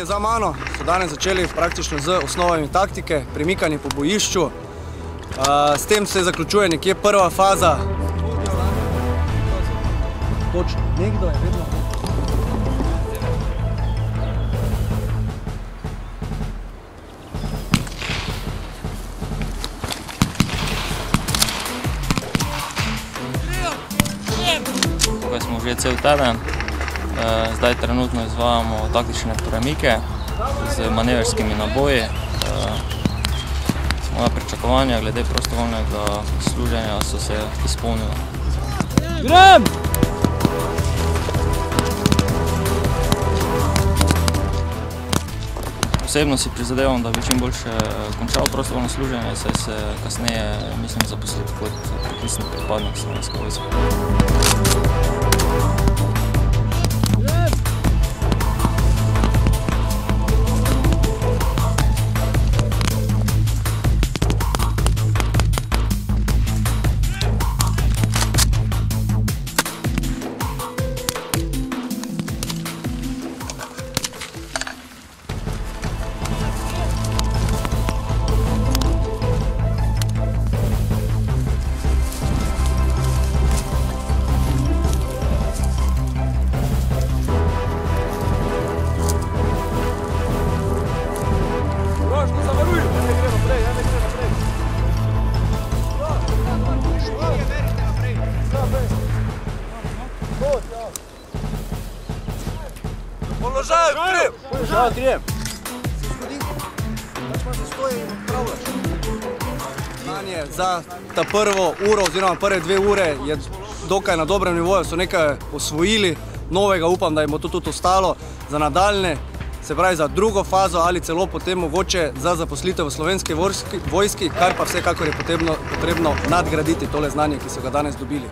Tekmovalke za mano so danes začeli praktično z osnovami taktike, premikanje po bojišču. S tem se zaključuje nekje prva faza. Točno, nekdo je vedno. Tukaj smo že cel teden. Zdaj trenutno izvajamo taktične premike z manevrskimi naboji. Moja pričakovanja glede prostovoljnega služenja so se izpolnila. Grem! Osebno si prizadevam, da bi čim boljše končal prostovoljno služenje, saj se kasneje mislim zaposliti kot poklicni pripadnik Slovenske vojske. Položaj, grem! Položaj, grem! Se zgodi, pač pa se stoji in odpravljaš. Znanje za ta prvo uro oziroma prve 2 ure je dokaj na dobrem nivoju, so nekaj osvojili novega, upam, da jim bo to tudi ostalo za nadaljne, se pravi za drugo fazo ali celo potem mogoče za zaposlitev v Slovenski vojski, kar pa vsekakor je potrebno nadgraditi tole znanje, ki so ga danes dobili.